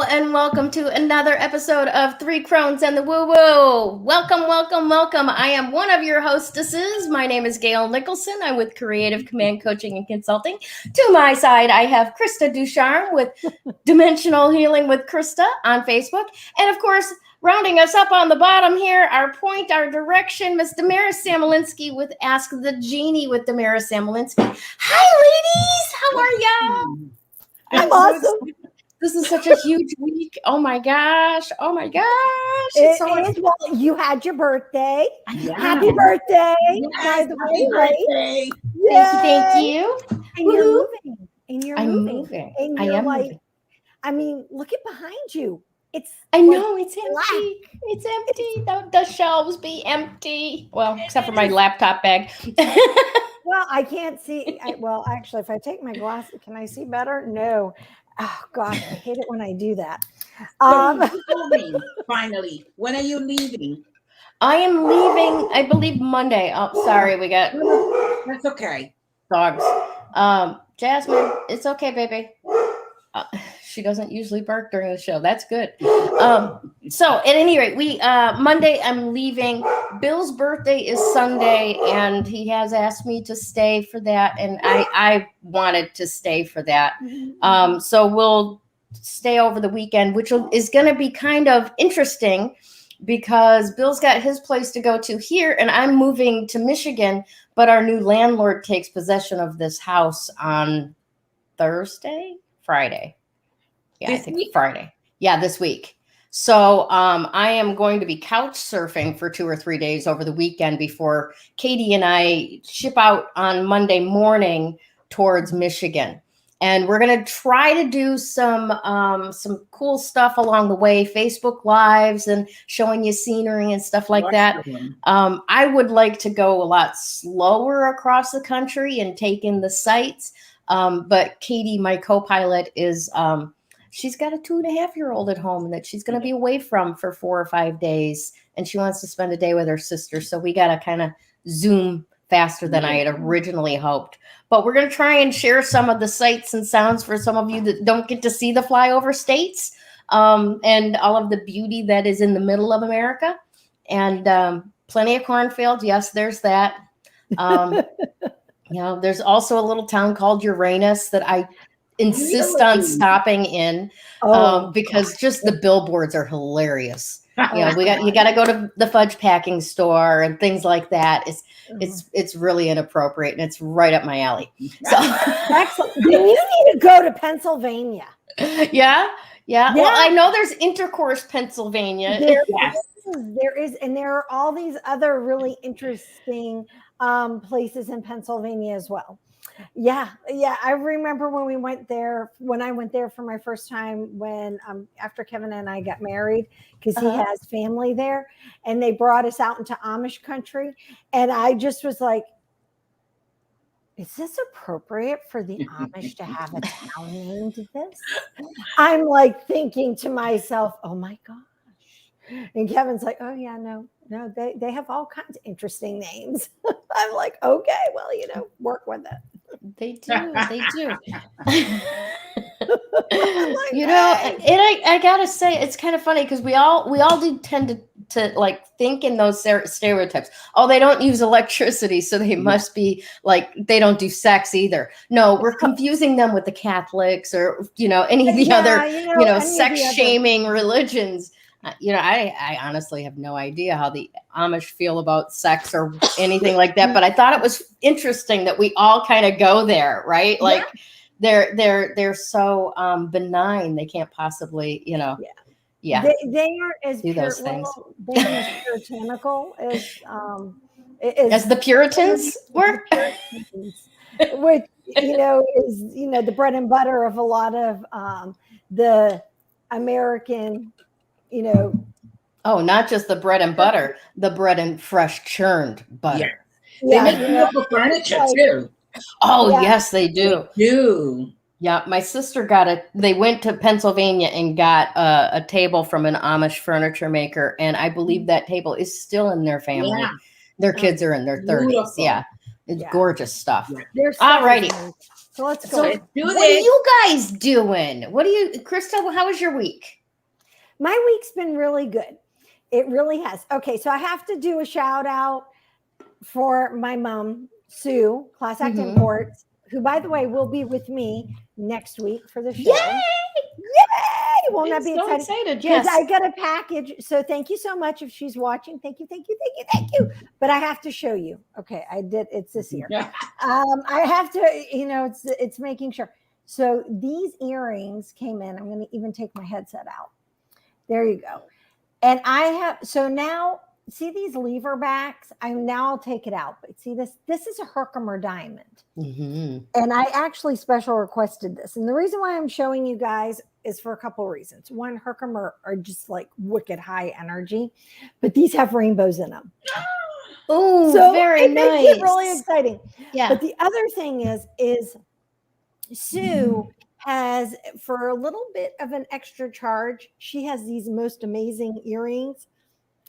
and welcome to another episode of Three Crones and the Woo Woo. Welcome, welcome, welcome. I am one of your hostesses. My name is Gayle Nicholson. I'm with Creative Command Coaching and Consulting. To my side, I have Krista Ducharme with Dimensional Healing with Krista on Facebook. And of course, rounding us up on the bottom here, our point, our direction, Miss Damaris Samolinski with Ask the Genie with Damaris Samolinski. Hi, ladies. How are y'all? I'm awesome. This is such a huge week. Oh my gosh. Oh my gosh. Well, you had your birthday. Yeah. Happy birthday. Yes, by the way. Thank you. And you're moving. I'm moving. And I am moving. I mean, look at behind you. I know it's empty. It's empty. The shelves be empty. Well, except for my laptop bag. Well, I can't see. Actually, if I take my glasses, can I see better? No. Oh gosh, I hate it when I do that. Finally, when are you leaving? I am leaving, I believe Monday. Oh, sorry, we got. That's okay. Dogs. Jasmine, it's okay, baby. She doesn't usually bark during the show. That's good. So at any rate, Monday I'm leaving. Bill's birthday is Sunday, and he has asked me to stay for that, and I wanted to stay for that. So we'll stay over the weekend, which is going to be kind of interesting because Bill's got his place to go to here, and I'm moving to Michigan, but our new landlord takes possession of this house on Friday. Yeah, I think Friday. Yeah, this week. So I am going to be couch surfing for 2 or 3 days over the weekend before Katie and I ship out on Monday morning towards Michigan. And we're going to try to do some cool stuff along the way, Facebook Lives and showing you scenery and stuff like that. I would like to go a lot slower across the country and take in the sights. But Katie, my co-pilot, is... she's got a 2.5-year-old at home that she's going to be away from for 4 or 5 days. And she wants to spend a day with her sister. So we got to kind of zoom faster than I had originally hoped. But we're going to try and share some of the sights and sounds for some of you that don't get to see the flyover states and all of the beauty that is in the middle of America. And plenty of cornfields. Yes, there's that. There's also a little town called Uranus that I insist on stopping in because just the billboards are hilarious. You got to go to the fudge packing store and things like that. It's really inappropriate and it's right up my alley. So excellent. You need to go to Pennsylvania. Yeah. Well, I know there's Intercourse, Pennsylvania. There is, and there are all these other really interesting places in Pennsylvania as well. Yeah. I remember when I went there for my first time when after Kevin and I got married, because he has family there, and they brought us out into Amish country, and I just was like, is this appropriate for the Amish to have a town named this? I'm like thinking to myself, oh my gosh. And Kevin's like, oh yeah, no, they have all kinds of interesting names. I'm like, okay, well, work with it. They do. And I gotta say, it's kind of funny because we all do tend to like think in those stereotypes. Oh, they don't use electricity, so they must be like they don't do sex either. No, we're confusing them with the Catholics or any of the other sex shaming religions. I honestly have no idea how the Amish feel about sex or anything like that, but I thought it was interesting that we all kind of go there, right? Like they're so benign, they can't possibly, They are as do those things. They're as puritanical as the Puritans were, which is the bread and butter of a lot of the American. Not just the bread and butter, the bread and fresh churned butter. Yeah. They make beautiful furniture too. Oh, yes, they do. They do. Yeah, my sister they went to Pennsylvania and got a table from an Amish furniture maker, and I believe that table is still in their family. Yeah. Their kids are in their 30s. Beautiful. Yeah. It's gorgeous stuff. There's Alrighty. So let's go. So Let's do what this. are you guys doing? Krista, how was your week? My week's been really good. It really has. Okay, so I have to do a shout out for my mom, Sue, Class Act Imports, who, by the way, will be with me next week for the show. Yay! Yay! Won't that be so excited? Yes. I got a package. So thank you so much if she's watching. Thank you. But I have to show you. Okay, I did. It's this year. I have to, it's making sure. So these earrings came in. I'm going to even take my headset out. There you go. And so now, see these lever backs? I'll take it out. But see this is a Herkimer diamond. And I actually special requested this. And the reason why I'm showing you guys is for a couple of reasons. One, Herkimer are just like wicked high energy, but these have rainbows in them. Oh, so very it nice. makes it really exciting. Yeah. But the other thing is Sue has, for a little bit of an extra charge, she has these most amazing earrings,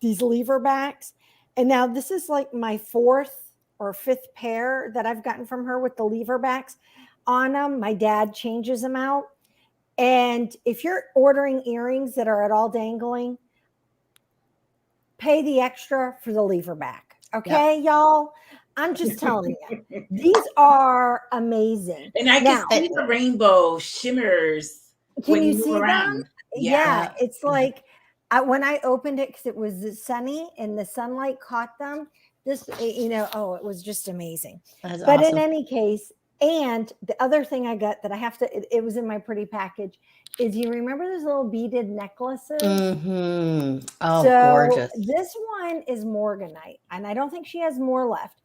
these lever backs. And now this is like my 4th or 5th pair that I've gotten from her with the lever backs on them. My dad changes them out. And if you're ordering earrings that are at all dangling, pay the extra for the lever back. Okay, y'all? I'm just telling you, these are amazing. And I can see the rainbow shimmers. Can you see them? Yeah. It's like when I opened it, because it was sunny and the sunlight caught them. It was just amazing. That's but awesome. In any case, and the other thing I got that I have to, it was in my pretty package, is you remember those little beaded necklaces? Oh, gorgeous. This one is morganite, and I don't think she has more left.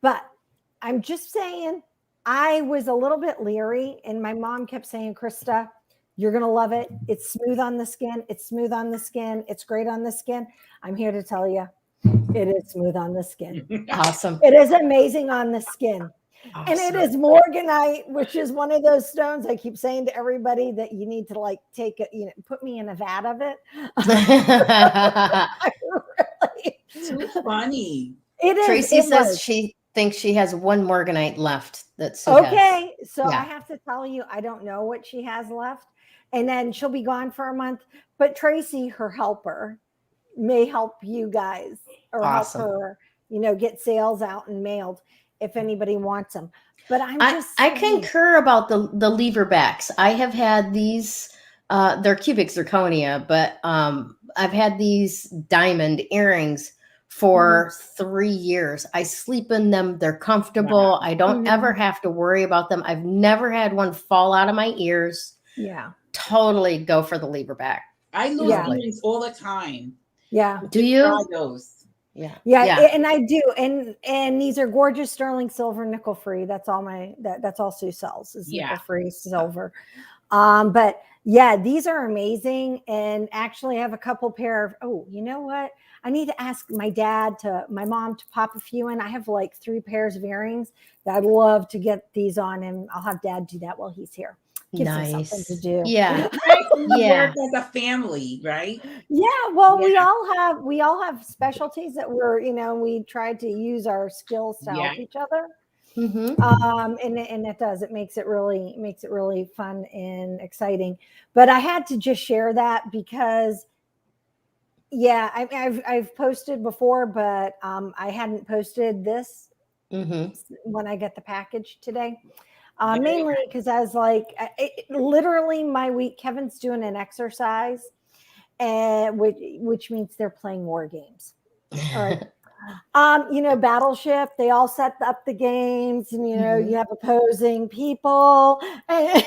But I'm just saying, I was a little bit leery, and my mom kept saying, Krista, you're going to love it. It's smooth on the skin. It's smooth on the skin. It's great on the skin. I'm here to tell you, it is smooth on the skin. Awesome. It is amazing on the skin. Awesome. And it is morganite, which is one of those stones I keep saying to everybody that you need to like take it, put me in a vat of it. Too funny. It is. Tracy says she thinks she has one morganite left. That's okay. So I have to tell you, I don't know what she has left. And then she'll be gone for a month. But Tracy, her helper, may help you guys or help her, get sales out and mailed if anybody wants them. But I concur about the lever backs. I have had these, they're cubic zirconia, but I've had these diamond earrings for 3 years. I sleep in them. They're comfortable. I don't ever have to worry about them. I've never had one fall out of my ears. Yeah. Totally go for the lever back. I lose earrings all the time. Yeah. Do you? Try those. Yeah, and I do, and these are gorgeous sterling silver, nickel free. That's all that's all Sue sells is nickel free silver. But yeah, these are amazing, and actually I have a couple pair of. Oh, you know what? I need to ask my mom to pop a few in. I have like 3 pairs of earrings that I'd love to get these on, and I'll have Dad do that while he's here. Gives us something to do. Yeah. Work as a family, right? Yeah. Well, we all have specialties that we try to use our skills to help each other. And it makes it really fun and exciting. But I had to just share that because I've posted before, but I hadn't posted this when I get the package today. Mainly because I was like, literally my week, Kevin's doing an exercise, which means they're playing war games. All right. Battleship, they all set up the games and, you have opposing people. It's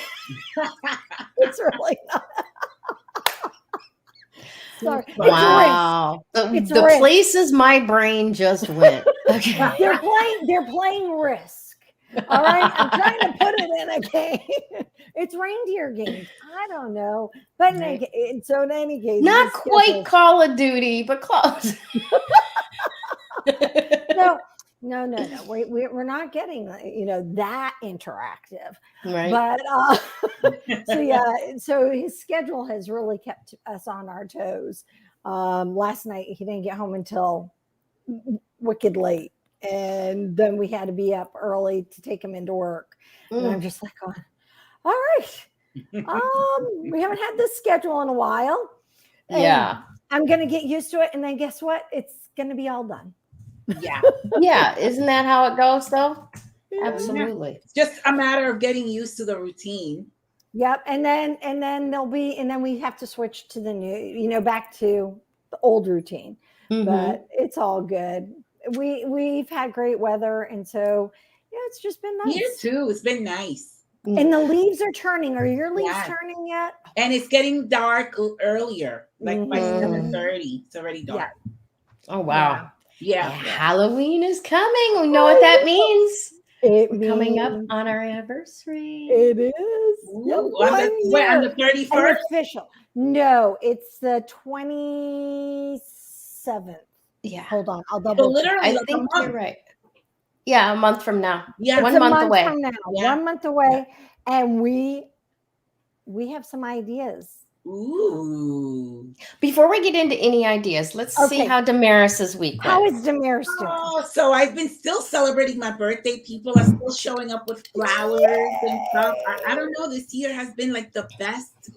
really not. Sorry. Wow. The places my brain just went. Okay. They're playing Risk. All right, I'm trying to put it in a game. It's reindeer games. I don't know, but in any case, not quite Call of Duty, but close. No. We're not getting that interactive, right? But so his schedule has really kept us on our toes. Last night he didn't get home until wicked late. And then we had to be up early to take him into work. And I'm just like, going, all right. We haven't had this schedule in a while. Yeah. I'm going to get used to it. And then guess what? It's going to be all done. Yeah. Yeah. Isn't that how it goes though? Yeah. Absolutely. It's just a matter of getting used to the routine. Yep. And then we have to switch to the new, back to the old routine, but it's all good. We've had great weather. And so, it's just been nice. Here too. It's been nice. And the leaves are turning. Are your leaves turning yet? And it's getting dark earlier, like by 7:30. It's already dark. Yeah. Oh, wow. Yeah. Halloween is coming. We know what that means. We're coming up on our anniversary. It is. Ooh, on the 31st? Official. No, it's the 27th. Yeah. Hold on. I'll double. So literally, I think you're right. Yeah, a month from now. Yeah, 1 month away. From now. Yeah. 1 month away, and we have some ideas. Ooh. Before we get into any ideas, let's see how Damaris's week went. How is Damaris doing? Oh, so I've been still celebrating my birthday. People are still showing up with flowers and stuff. I don't know. This year has been like the best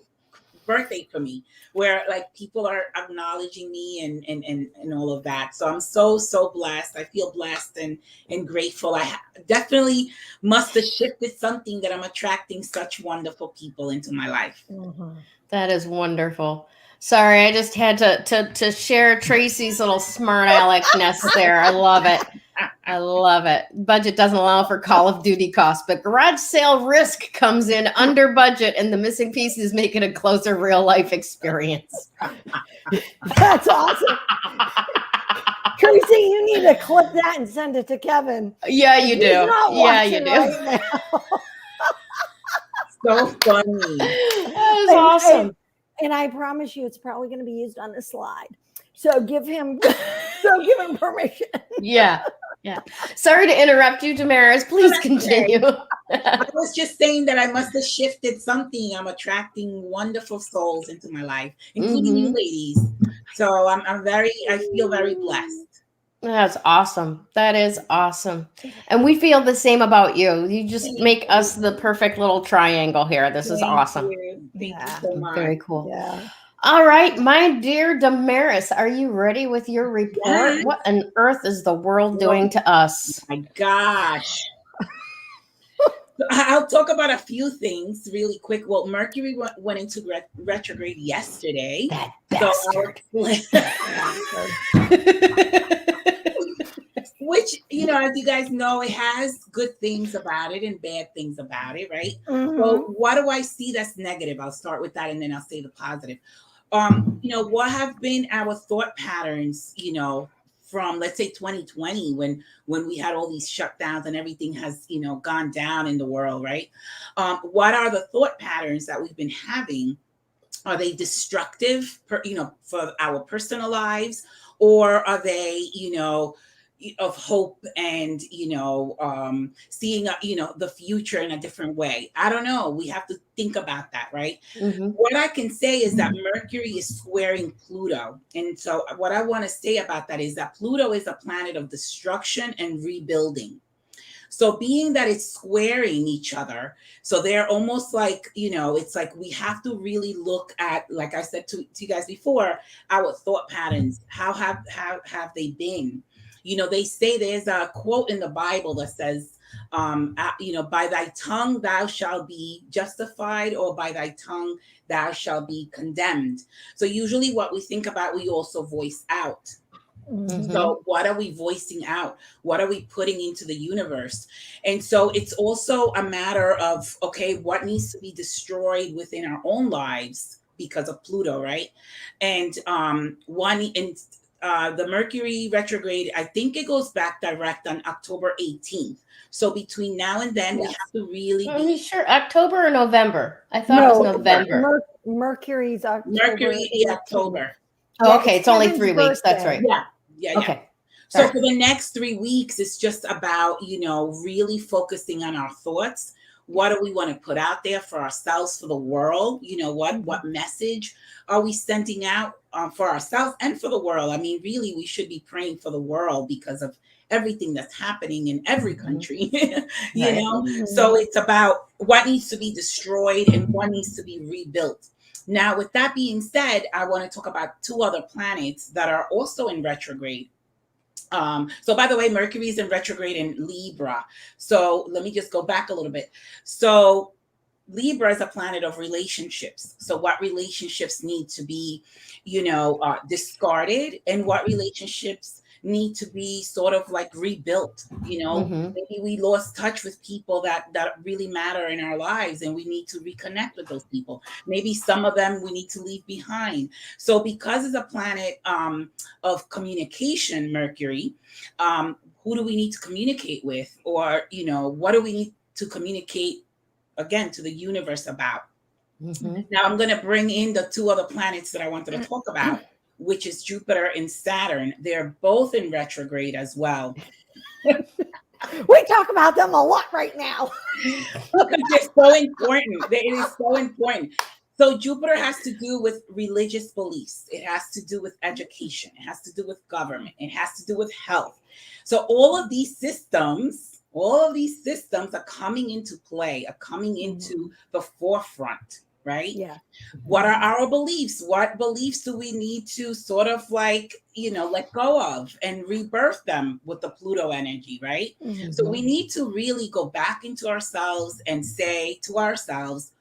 birthday for me, where like people are acknowledging me and all of that. So I'm so blessed. I feel blessed and grateful. I definitely must have shifted something that I'm attracting such wonderful people into my life. That is wonderful. Sorry, I just had to share Tracy's little smart aleckness there. I love it. I love it. Budget doesn't allow for Call of Duty costs, but garage sale risk comes in under budget, and the missing pieces make it a closer real life experience. That's awesome. Tracy, you need to clip that and send it to Kevin. Yeah, you do. Yeah, you do. Right So funny. That is awesome. And I promise you, it's probably going to be used on the slide. So give him permission. Yeah. Sorry to interrupt you, Damaris. Please continue. I was just saying that I must have shifted something. I'm attracting wonderful souls into my life, including you ladies. So I feel very blessed. That's awesome. That is awesome. And we feel the same about you. You just make us the perfect little triangle here. This is awesome. Thank you so much. Very cool. Yeah. All right, my dear Damaris, are you ready with your report? Yes. What on earth is the world doing to us? Oh my gosh. I'll talk about a few things really quick. Well, Mercury went into retrograde yesterday. That bastard. Which, as you guys know, it has good things about it and bad things about it, right? So what do I see that's negative? I'll start with that and then I'll say the positive. What have been our thought patterns, from, let's say, 2020, when we had all these shutdowns and everything has, gone down in the world, right? What are the thought patterns that we've been having? Are they destructive, for our personal lives, or are they, of hope and, seeing, the future in a different way? I don't know. We have to think about that, right? What I can say is that Mercury is squaring Pluto. And so what I want to say about that is that Pluto is a planet of destruction and rebuilding. So being that it's squaring each other, so they're almost like, it's like we have to really look at, like I said to you guys before, our thought patterns. How have they been? They say there's a quote in the Bible that says, by thy tongue thou shalt be justified, or by thy tongue thou shalt be condemned. So usually what we think about, we also voice out. So what are we voicing out? What are we putting into the universe? And so it's also a matter of, okay, what needs to be destroyed within our own lives because of Pluto, right? And the Mercury retrograde, I think it goes back direct on October 18th. So between now and then, we have to really Are you sure? October or November? I thought it was November. Mercury's October. Mercury is October. Oh, okay. It's only 3 weeks. That's right. Yeah. Okay. So for the next 3 weeks, it's just about, really focusing on our thoughts. What do we want to put out there for ourselves, for the world? What message are we sending out for ourselves and for the world? I mean, really, we should be praying for the world because of everything that's happening in every country, you Right. know? So it's about what needs to be destroyed and what needs to be rebuilt. Now, with that being said, I want to talk about two other planets that are also in retrograde. So by the way, Mercury is in retrograde in Libra. So let me just go back a little bit. So Libra is a planet of relationships. So what relationships need to be, discarded, and what relationships need to be sort of like rebuilt. Maybe we lost touch with people that really matter in our lives, and we need to reconnect with those people. Maybe some of them we need to leave behind. So because it's a planet of communication, Mercury, who do we need to communicate with, or what do we need to communicate again to the universe about? Now I'm going to bring in the two other planets that I wanted to talk about, which is Jupiter and Saturn. They're both in retrograde as well. We talk about them a lot right now. Because they're so important. It is so important. So Jupiter has to do with religious beliefs. It has to do with education. It has to do with government. It has to do with health. So all of these systems are coming into play, are coming into the forefront, right? Yeah. What are our beliefs? What beliefs do we need to sort of like, let go of and rebirth them with the Pluto energy, right? So we need to really go back into ourselves and say to ourselves,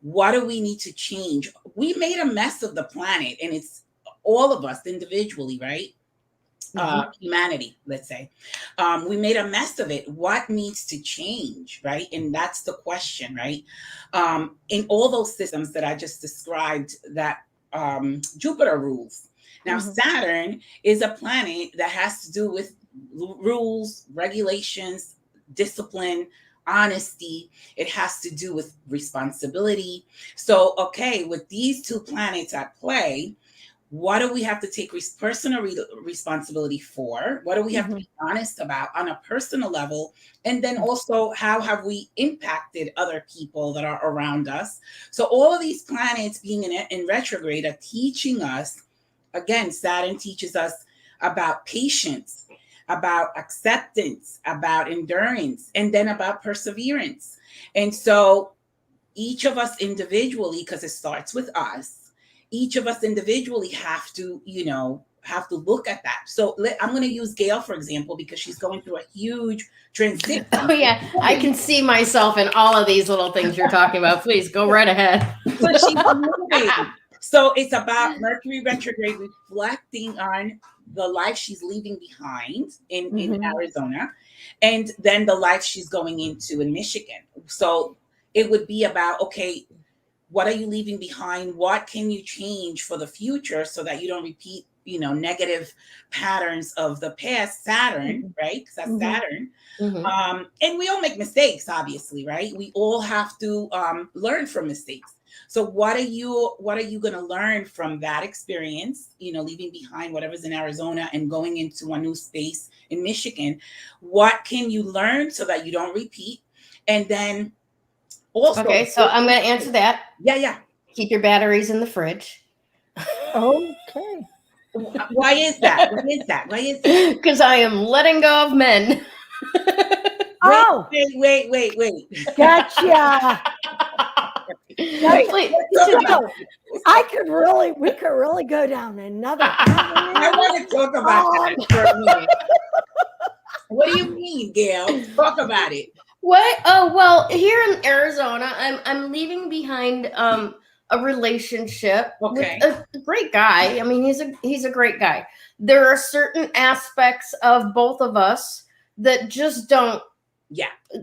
what do we need to change? We made a mess of the planet, and it's all of us individually, right? Humanity, let's say. We made a mess of it. What needs to change, right? And that's the question, right? In all those systems that I just described that Jupiter rules. Now, Saturn is a planet that has to do with rules, regulations, discipline, honesty. It has to do with responsibility. So, okay, with these two planets at play, what do we have to take personal responsibility for? What do we have to be honest about on a personal level? And then also, how have we impacted other people that are around us? So all of these planets being in retrograde are teaching us, again, Saturn teaches us about patience, about acceptance, about endurance, and then about perseverance. And so each of us individually, because it starts with us, each of us individually have to look at that. So I'm going to use Gayle, for example, because she's going through a huge transition. Oh, yeah. I can see myself in all of these little things you're talking about. Please go right ahead. So she's moving. So it's about Mercury retrograde reflecting on the life she's leaving behind in Arizona, and then the life she's going into in Michigan. So it would be about, okay, what are you leaving behind? What can you change for the future so that you don't repeat, negative patterns of the past? Saturn, right? Because that's Saturn. And we all make mistakes, obviously, right? We all have to learn from mistakes. So what are you going to learn from that experience, leaving behind whatever's in Arizona and going into a new space in Michigan? What can you learn so that you don't repeat? And then also, okay, so I'm going to answer that. Yeah. Keep your batteries in the fridge. Okay. Why is that? Because I am letting go of men. Wait. Gotcha. Wait, we could really go down another. I want to talk about that for a minute. What do you mean, Gayle? Talk about it. What? Oh, well, here in Arizona, I'm leaving behind a relationship with a great guy. I mean, he's a great guy. There are certain aspects of both of us that just don't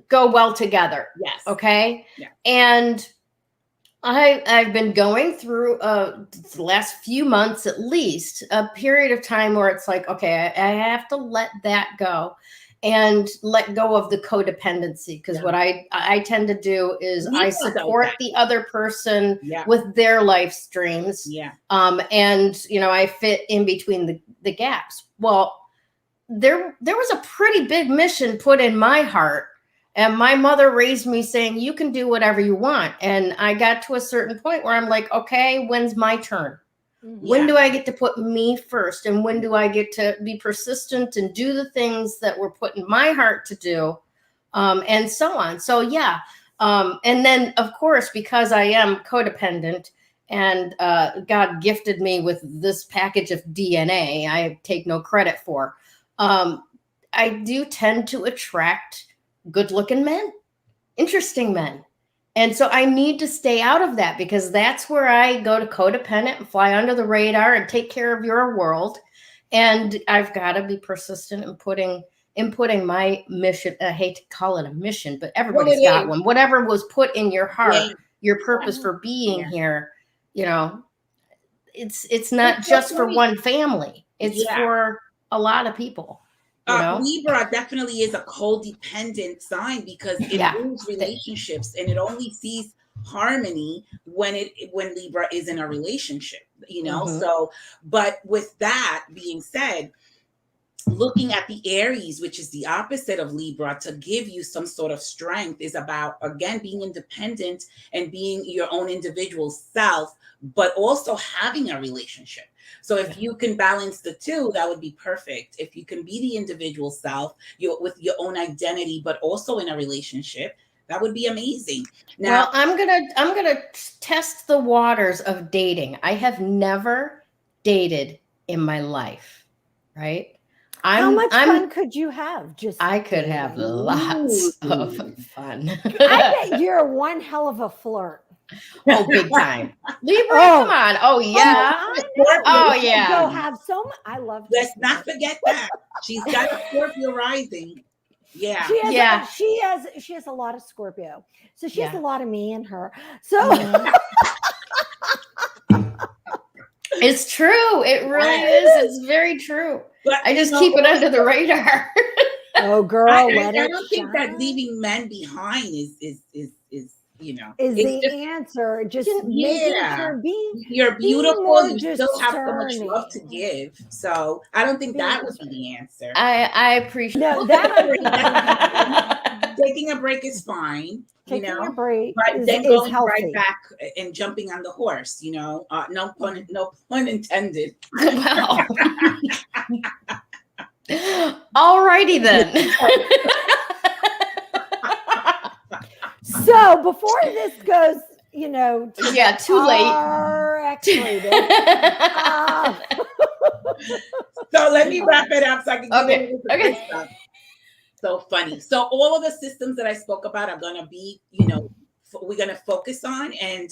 go well together. Yes. Okay. Yeah. And I've been going through the last few months, at least, a period of time where it's like, okay, I have to let that go and let go of the codependency. Because what I tend to do is I support the other person with their life streams. Yeah. And, I fit in between the gaps. Well, there was a pretty big mission put in my heart. And my mother raised me saying, you can do whatever you want. And I got to a certain point where I'm like, okay, when's my turn? When do I get to put me first? And when do I get to be persistent and do the things that were put in my heart to do? And so on. So, yeah. And then, of course, because I am codependent and God gifted me with this package of DNA I take no credit for, I do tend to attract good-looking men, interesting men. And so I need to stay out of that, because that's where I go to codependent and fly under the radar and take care of your world. And I've got to be persistent in inputting my mission. I hate to call it a mission, but everybody's got one. Whatever was put in your heart, your purpose for being here, you know, it's not just for one family. It's for a lot of people. You know? Libra definitely is a codependent sign, because it rules relationships, and it only sees harmony when Libra is in a relationship, you know. So, but with that being said, looking at the Aries, which is the opposite of Libra, to give you some sort of strength, is about, again, being independent and being your own individual self, but also having a relationship. So if you can balance the two, that would be perfect. If you can be the individual self, with your own identity, but also in a relationship, that would be amazing. Now, well, I'm gonna test the waters of dating. I have never dated in my life, right? How much fun could you have? I could have lots of fun. I bet you're one hell of a flirt. Oh, big time. Libra, come on. Oh, yeah. Oh, yeah. Go have so much. I love. Let's not forget that she's got a Scorpio rising. Yeah, she has a lot of Scorpio, so she has a lot of me in her. So it's true. It really is. It's very true. But I just keep it under the radar. Oh, girl, I don't think that leaving men behind is you know, is the answer. Just making sure you're beautiful. You still have so much love to give. So I don't think that would be the answer. I appreciate that. Taking a break is fine. Taking a break, but then going right back and jumping on the horse. You know, no pun intended. Wow. Alrighty then. So before this goes, you know, too late. So let me wrap it up so I can get into the stuff. So funny. So all of the systems that I spoke about are going to be, you know, we're going to focus on, and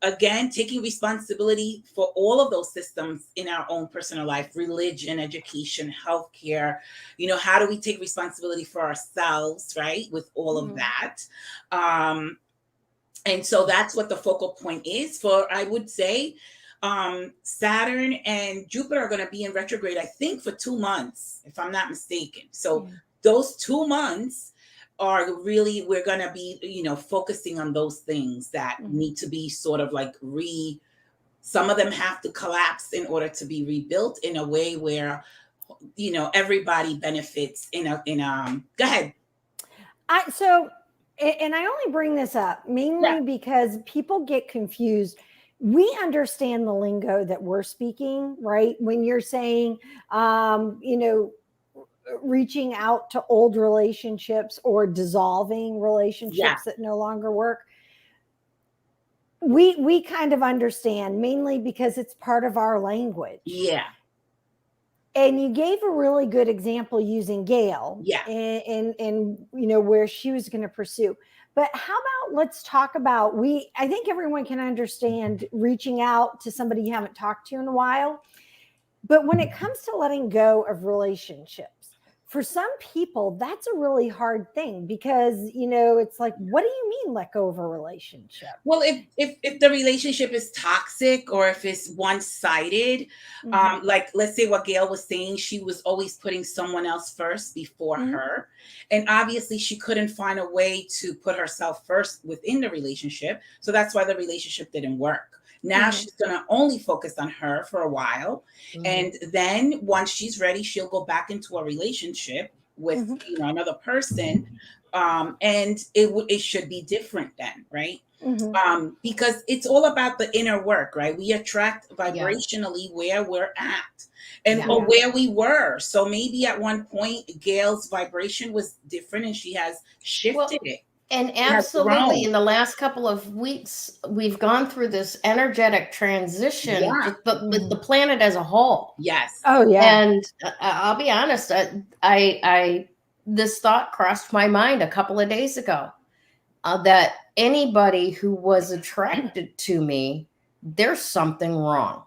again, taking responsibility for all of those systems in our own personal life: religion, education, healthcare. You know, how do we take responsibility for ourselves, right? With all of that. And so that's what the focal point is for, I would say, Saturn and Jupiter are going to be in retrograde, I think, for 2 months, if I'm not mistaken. So those 2 months are really, we're going to be, you know, focusing on those things that need to be sort of like some of them have to collapse in order to be rebuilt in a way where, you know, everybody benefits go ahead. And I only bring this up mainly because people get confused. We understand the lingo that we're speaking, right? When you're saying, you know, reaching out to old relationships or dissolving relationships that no longer work. We kind of understand, mainly because it's part of our language. Yeah. And you gave a really good example using Gayle. Yeah. And you know, where she was going to pursue. But how about, let's talk about, I think everyone can understand reaching out to somebody you haven't talked to in a while. But when it comes to letting go of relationships, for some people, that's a really hard thing, because, you know, it's like, what do you mean let go of a relationship? Well, if the relationship is toxic, or if it's one-sided, like, let's say what Gayle was saying, she was always putting someone else first before her. And obviously she couldn't find a way to put herself first within the relationship. So that's why the relationship didn't work. Now she's going to only focus on her for a while. And then once she's ready, she'll go back into a relationship with, you know, another person. And it should be different then, right? Because it's all about the inner work, right? We attract vibrationally where we're at and or where we were. So maybe at one point, Gayle's vibration was different and she has shifted it. And absolutely, in the last couple of weeks, we've gone through this energetic transition with the planet as a whole. Yes. Oh, yeah. And I'll be honest, I this thought crossed my mind a couple of days ago that anybody who was attracted to me, there's something wrong.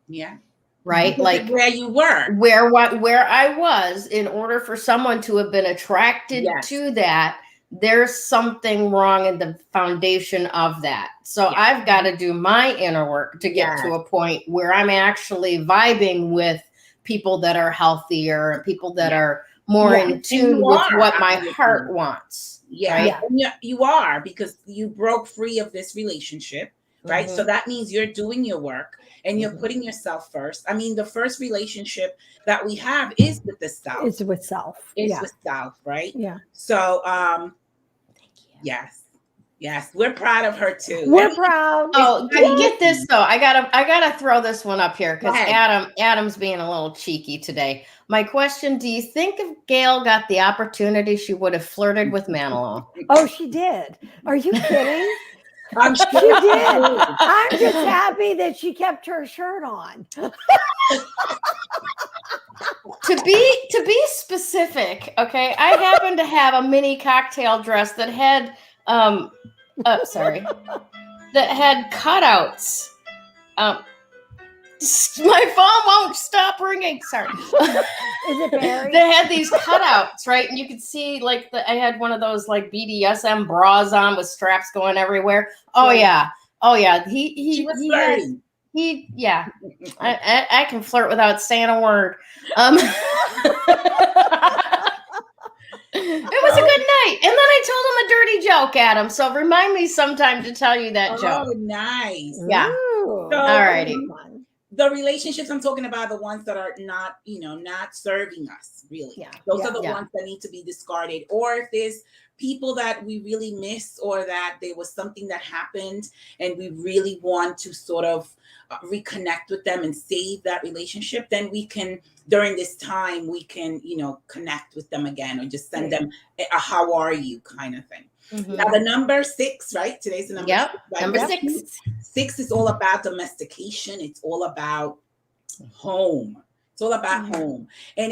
Yeah. Right? Because like where you were. Where I was, in order for someone to have been attracted to that, there's something wrong in the foundation of that. So I've got to do my inner work to get to a point where I'm actually vibing with people that are healthier, people that are more in tune with what my heart wants. Right? You are, because you broke free of this relationship, right? So that means you're doing your work and you're putting yourself first. I mean, the first relationship that we have is with the self. It's with self. It's with self, right? Yeah. So, yes, we're proud of her too. We're proud. Oh, get this though. I gotta throw this one up here because Adam's being a little cheeky today. My question: do you think if Gayle got the opportunity, she would have flirted with Manilow? Oh, she did. Are you kidding? I'm sure she did. I'm just happy that she kept her shirt on. To be specific, okay, I happen to have a mini cocktail dress that had that had cutouts. My phone won't stop ringing. Sorry. Is it Barry? They had these cutouts, right? And you could see I had one of those like BDSM bras on with straps going everywhere. Oh yeah. He was flirting. I can flirt without saying a word. It was a good night. And then I told him a dirty joke, Adam. So remind me sometime to tell you that joke. Oh, nice. Yeah. Ooh. So, all righty. The relationships I'm talking about are the ones that are not, not serving us, really. Yeah. Those are the ones that need to be discarded. Or if there's people that we really miss, or that there was something that happened and we really want to sort of reconnect with them and save that relationship, then we can, during this time, we can, connect with them again, or just send them a how are you kind of thing. Now the number 6, right? Today's the number 6. Right? Number 6. 6 is all about domestication. It's all about home. It's all about home. And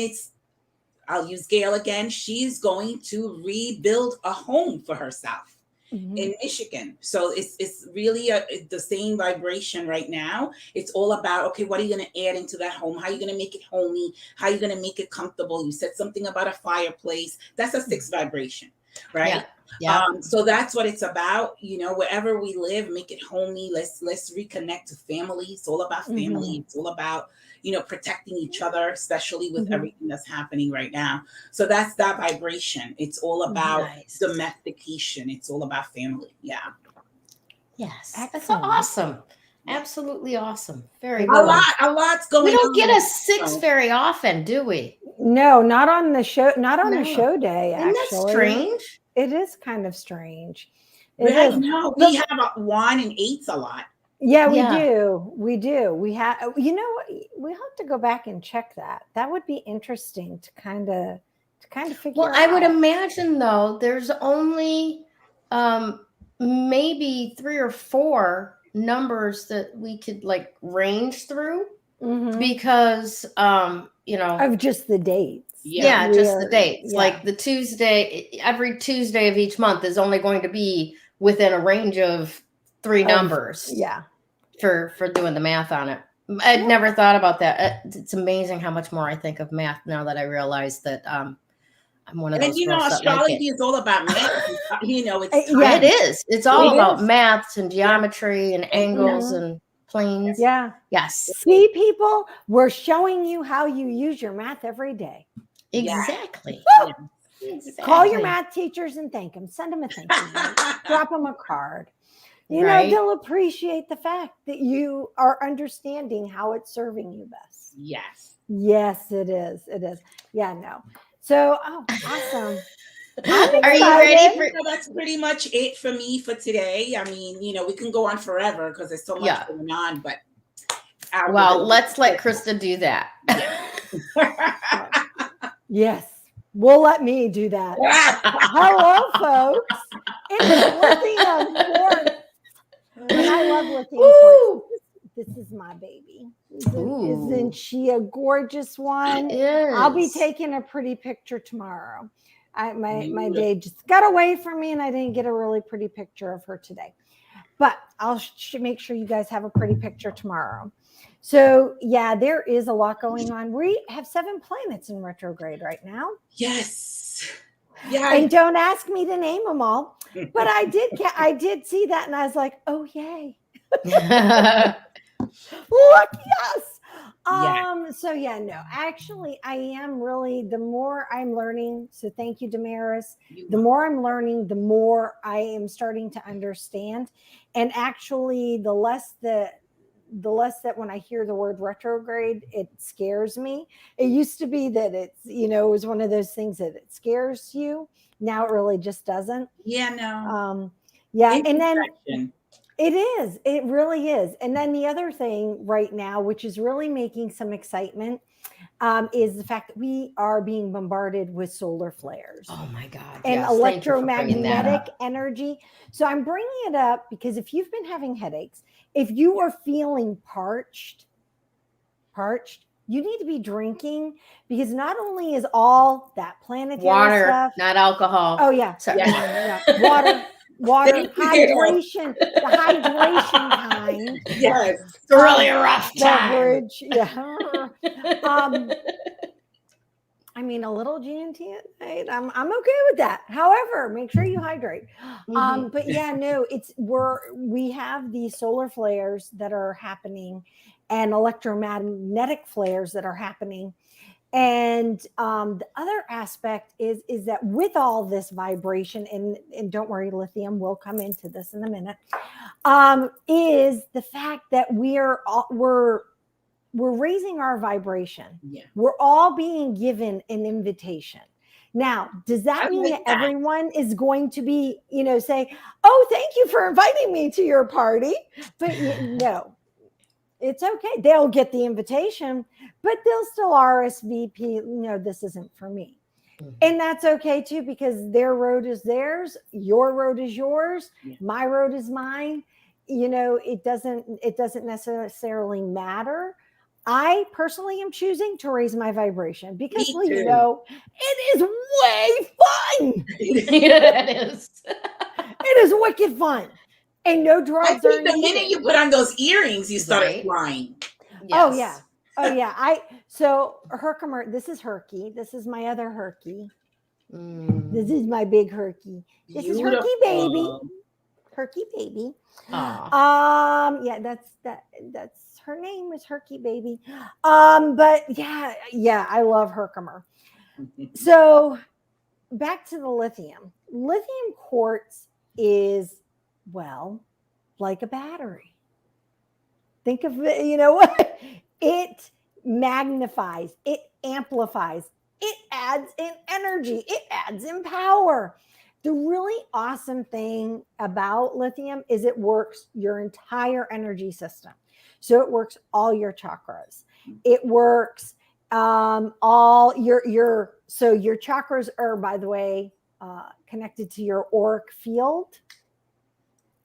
I'll use Gayle again. She's going to rebuild a home for herself in Michigan. So it's really the same vibration right now. It's all about, okay, what are you going to add into that home? How are you going to make it homey? How are you going to make it comfortable? You said something about a fireplace. That's a 6 vibration, right? Yeah. So that's what it's about. Wherever we live, make it homey. Let's reconnect to family. It's all about family. It's all about, protecting each other, especially with everything that's happening right now. So that's that vibration. It's all about domestication. It's all about family. Yeah. Yes. Excellent. That's awesome. Absolutely awesome. Very good. A lot's going on. We don't get a 6 very often, do we? No, not on the show. Not on the show day. Actually, isn't that strange? It is kind of strange. We have 1 and 8s a lot. Yeah, we do. We do. We have. We'll have to go back and check that. That would be interesting to kind of figure out. Well, I would imagine though, there's only maybe 3 or 4 numbers that we could like range through because of just the dates. Yeah, just the dates. Yeah. Like every Tuesday of each month is only going to be within a range of 3 numbers. Yeah. For doing the math on it. I'd never thought about that. It's amazing how much more I think of math now that I realize that I'm one of those. And astrology is all about math. It is. It's all about maths and geometry and angles and planes. Yeah. Yes. See, people, we're showing you how you use your math every day. Exactly. Exactly. Call your math teachers and thank them. Send them a thank you. Drop them a card. They'll appreciate the fact that you are understanding how it's serving you best. Yes. Yes, it is. It is. Yeah, no. So, awesome. Are you ready for? So that's pretty much it for me for today. I mean, we can go on forever because there's so much going on, but well, let's let Krista do that. Yes, we'll let me do that. Hello, folks. It's Lithium Quartz. And I love Lithium Quartz. This is my baby. Isn't she a gorgeous one? I'll be taking a pretty picture tomorrow. My day just got away from me and I didn't get a really pretty picture of her today. But I'll make sure you guys have a pretty picture tomorrow. So, yeah, there is a lot going on. We have 7 planets in retrograde right now. Yes. Yeah. And don't ask me to name them all. But I did see that and I was like, oh, yay. Lucky us. So yeah, no, actually I am really, the more I'm learning, so thank you, Damaris, the more I'm learning, the more I am starting to understand. And actually the less that when I hear the word retrograde, it scares me. It used to be that it's, it was one of those things that it scares you. Now it really just doesn't. Yeah, no. Yeah. And then it is. It really is. And then the other thing right now, which is really making some excitement, is the fact that we are being bombarded with solar flares. Oh my God. And electromagnetic energy. So I'm bringing it up because if you've been having headaches, if you are feeling parched, you need to be drinking, because not only is all that planetary water, stuff, not alcohol. Oh yeah. Sorry. Yeah. Water, hydration, the hydration kind. Yes. It's really a rough time. Beverage. Yeah. I mean, a little G&T at night, I'm okay with that. However, make sure you hydrate. But yeah, no, we have these solar flares that are happening and electromagnetic flares that are happening. And the other aspect is that with all this vibration, and don't worry, Lithium, we'll come into this in a minute, is the fact that we're raising our vibration. Yeah. We're all being given an invitation. Now, does that mean that everyone is going to be, say, oh, thank you for inviting me to your party? But no. It's okay. They'll get the invitation, but they'll still RSVP. No, this isn't for me. And that's okay too, because their road is theirs. Your road is yours. Yeah. My road is mine. It doesn't necessarily matter. I personally am choosing to raise my vibration because, it is way fun. It is. It is wicked fun. And no drugs. I think the minute you put on those earrings, you started flying. Yes. Oh yeah. So Herkimer, this is Herky. This is my other Herky. This is my big Herky. This is Herky baby. Herky baby. Yeah, that's her name is Herky baby. But yeah, I love Herkimer. So back to the lithium. Lithium quartz is, well, like a battery. Think of it, it magnifies, it amplifies, it adds in energy, it adds in power. The really awesome thing about lithium is it works your entire energy system. So it works all your chakras. It works all your chakras are, by the way, connected to your auric field.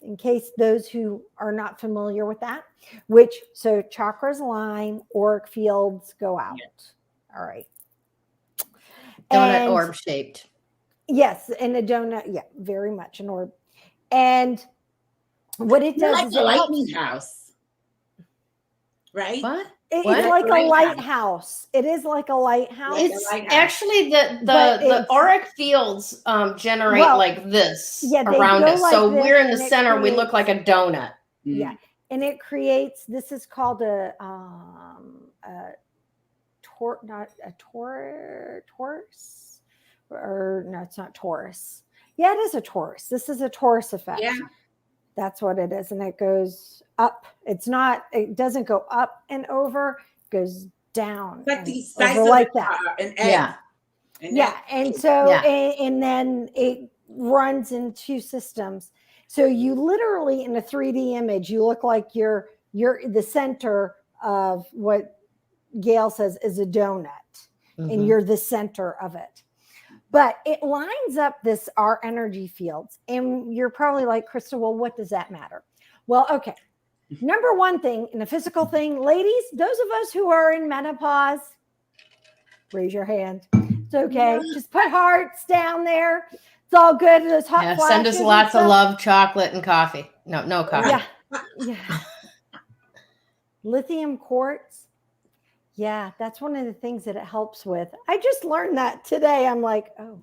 In case those who are not familiar with that, so chakras line, auric fields go out. Yes. All right. Donut orb shaped. Yes. And a donut. Yeah, very much an orb. And what it does is a lightning house. Right? What? It's like a lighthouse. It is like a lighthouse. It's actually the auric fields generate like this around us. So we're in the center. We look like a donut. Yeah, and it creates. This is called a Taurus, or no, it's not Taurus. Yeah, it is a Taurus. This is a Taurus effect. Yeah. That's what it is. And it goes up. It doesn't go up and over, it goes down. But the size like that. And yeah. And so and then it runs in two systems. So you literally, in a 3D image, you look like you're the center of what Gayle says is a donut, and you're the center of it. But it lines up our energy fields. And you're probably like, Krista, well, what does that matter? Well, okay. Number one thing, in a physical thing, ladies, those of us who are in menopause, raise your hand. It's okay. Yeah. Just put hearts down there. It's all good. Those hot flashes. Send us lots of love, chocolate, and coffee. No coffee. Yeah. Lithium quartz. Yeah, that's one of the things that it helps with. I just learned that today. I'm like, oh,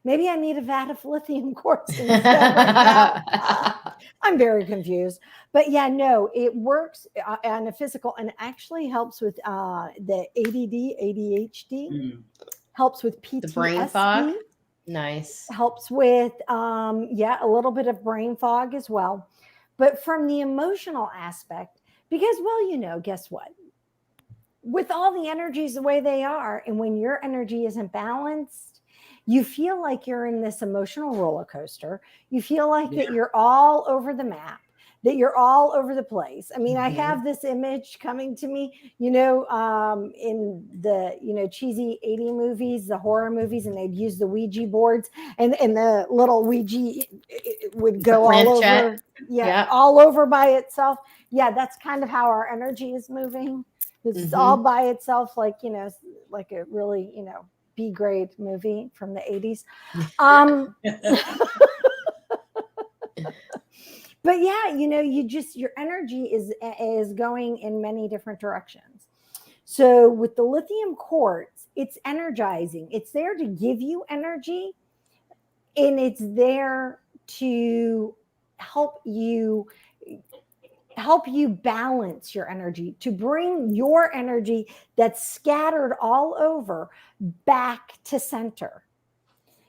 maybe I need a vat of lithium quartz instead right now. I'm very confused. But yeah, no, it works on a physical and actually helps with the ADD, ADHD, helps with PTSD. The brain fog. Nice. Helps with, a little bit of brain fog as well. But from the emotional aspect, because, well, guess what? With all the energies the way they are, and when your energy isn't balanced, you feel like you're in this emotional roller coaster. You feel like that you're all over the map, that you're all over the place. I mean, I have this image coming to me, in the, cheesy 80 movies, the horror movies, and they'd use the Ouija boards, and the little Ouija would go all over. All over by itself. Yeah, that's kind of how our energy is moving. It's all by itself, like a really, B-grade movie from the 80s. But yeah, your energy is going in many different directions. So with the lithium quartz, it's energizing. It's there to give you energy, and it's there to help you balance your energy, to bring your energy that's scattered all over back to center,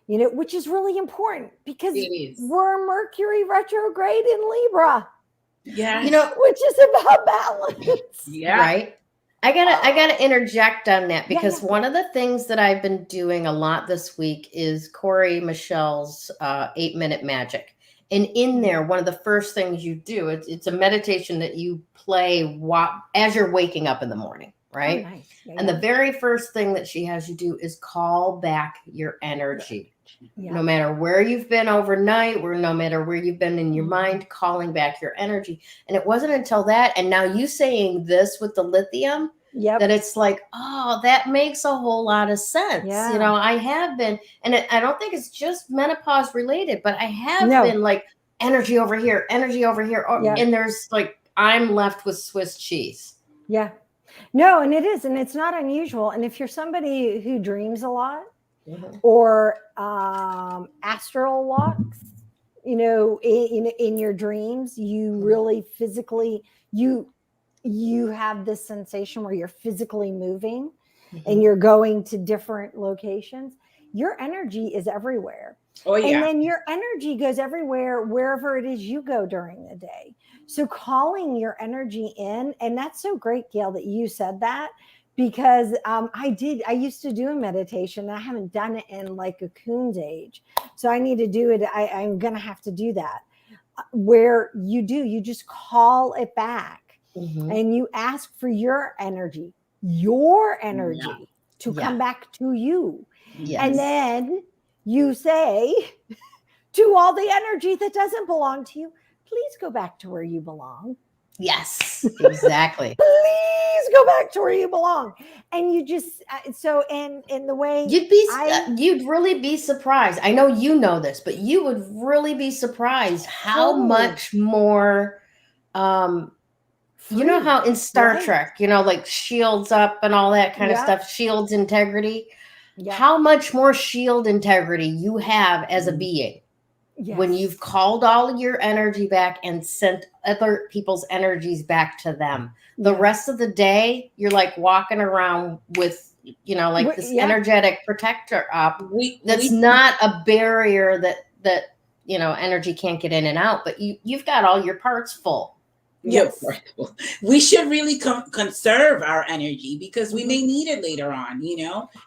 which is really important because we're Mercury retrograde in Libra. Yeah. Which is about balance. Yeah. Right. I gotta interject on that because one of the things that I've been doing a lot this week is Corey Michelle's 8-minute magic. And in there, one of the first things you do, it's a meditation that you play as you're waking up in the morning, right? Oh, nice. And the very first thing that she has you do is call back your energy. Yeah. No matter where you've been overnight, no matter where you've been in your mind, calling back your energy. And it wasn't until that, and now you saying this with the lithium, that it's like, oh, that makes a whole lot of sense. Yeah. I have been, and I don't think it's just menopause related, but I have been like energy over here, and there's like, I'm left with Swiss cheese. Yeah. No, and it is, and it's not unusual. And if you're somebody who dreams a lot or astral walks, in your dreams, you really physically, you have this sensation where you're physically moving and you're going to different locations. Your energy is everywhere. Oh, yeah. And then your energy goes everywhere, wherever it is you go during the day. So calling your energy in, and that's so great, Gayle, that you said that, because I used to do a meditation. I haven't done it in like a coon's age. So I need to do it. I'm going to have to do that, where you just call it back. And you ask for your energy to come back to you. Yes. And then you say to all the energy that doesn't belong to you, please go back to where you belong. Yes, exactly. Please go back to where you belong. And you just, and the way you'd really be surprised. I know you know this, but you would really be surprised how much more, you know how in Star Trek, like shields up and all that kind of stuff, shields integrity, how much more shield integrity you have as a being when you've called all your energy back and sent other people's energies back to them. The rest of the day, you're like walking around with, this energetic protector up. That's not a barrier that energy can't get in and out, but you've got all your parts full. Yes. We should really conserve our energy because we may need it later on,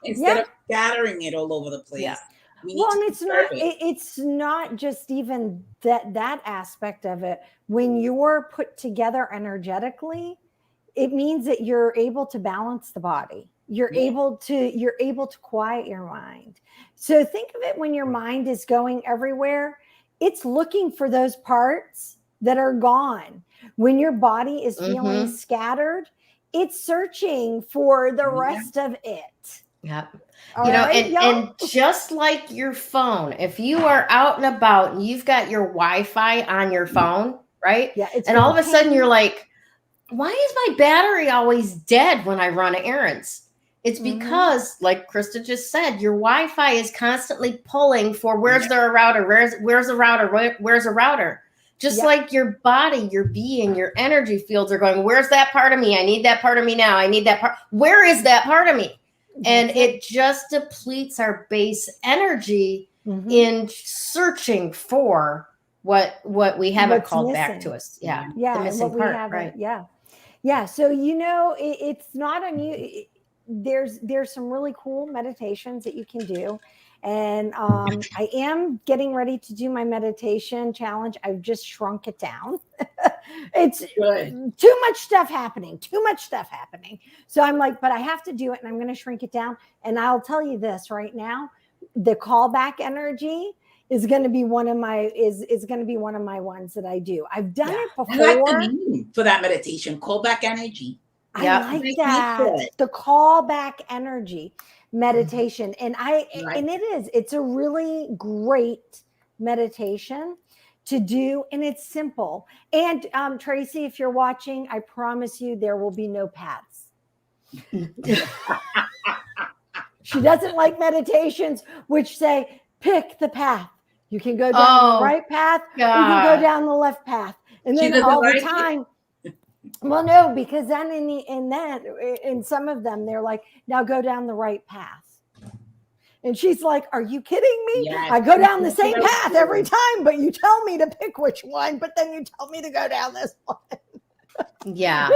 instead of scattering it all over the place. Yeah. Well, and it's not just even that aspect of it. When you're put together energetically, it means that you're able to balance the body. You're able to quiet your mind. So think of it when your mind is going everywhere, it's looking for those parts that are gone. When your body is feeling scattered, it's searching for the rest of it. Yep. And just like your phone, if you are out and about and you've got your Wi-Fi on your phone, right? Yeah. And all of a sudden you're like, why is my battery always dead when I run errands? It's because, like Krista just said, your Wi-Fi is constantly pulling for where's there a router? Where's a router? Where's a router? Just like your body, your being, your energy fields are going, where's that part of me? I need that part of me now. I need that part. Where is that part of me? And it just depletes our base energy in searching for what we haven't called back to us. Yeah. Yeah. The missing part, right? Yeah. Yeah. So, it's not unusual. There's some really cool meditations that you can do. And I am getting ready to do my meditation challenge. I've just shrunk it down. It's too much stuff happening. So I'm like, but I have to do it, and I'm going to shrink it down. And I'll tell you this right now, the callback energy is going to be one of my ones that I do. I've done it before. I like the name for that meditation, callback energy. I like that. The callback energy meditation. And it's a really great meditation to do. And it's simple. And Tracy, if you're watching, I promise you there will be no paths. She doesn't like meditations which say, pick the path. You can go down the right path. You can go down the left path. And then all the time. Well, no, because then in some of them, they're like, now go down the right path. And she's like, are you kidding me? Yes. I go down the same path every time, but you tell me to pick which one, but then you tell me to go down this one. Yeah.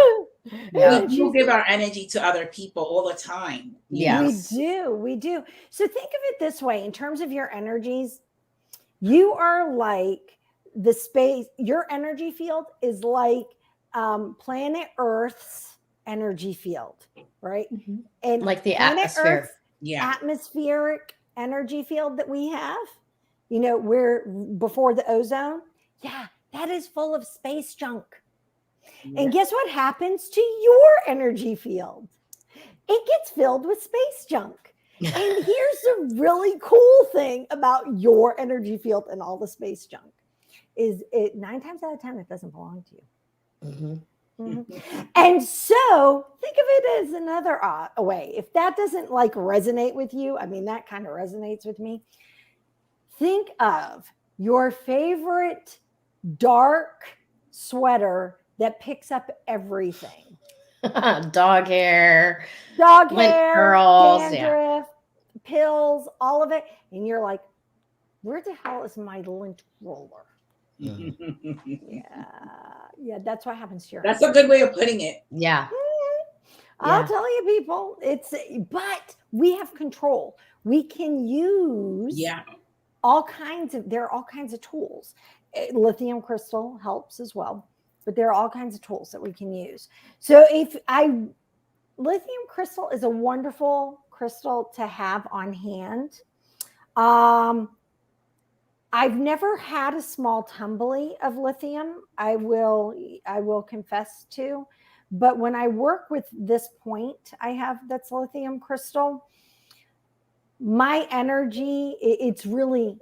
We give our energy to other people all the time. Yes. We do. So think of it this way, in terms of your energies, you are like the space, your energy field is like planet Earth's energy field, right? And like the atmosphere. Atmospheric energy field that we have, where before the ozone, that is full of space junk. And guess what happens to your energy field? It gets filled with space junk. And here's the really cool thing about your energy field and all the space junk is it 9 times out of 10 it doesn't belong to you. And so think of it as another way. If that doesn't resonate with you, I mean, that kind of resonates with me. Think of your favorite dark sweater that picks up everything. Dog hair, curls, dandruff, pills, all of it. And you're like, where the hell is my lint roller? Yeah, that's what happens to your That's a good way of putting it. Yeah. I'll tell you, people, but we have control. We can use there are all kinds of tools. Lithium crystal helps as well, but there are all kinds of tools that we can use. So lithium crystal is a wonderful crystal to have on hand. I've never had a small tumbly of lithium. I will confess to, but when I work with this point I have that's lithium crystal, my energy, it's really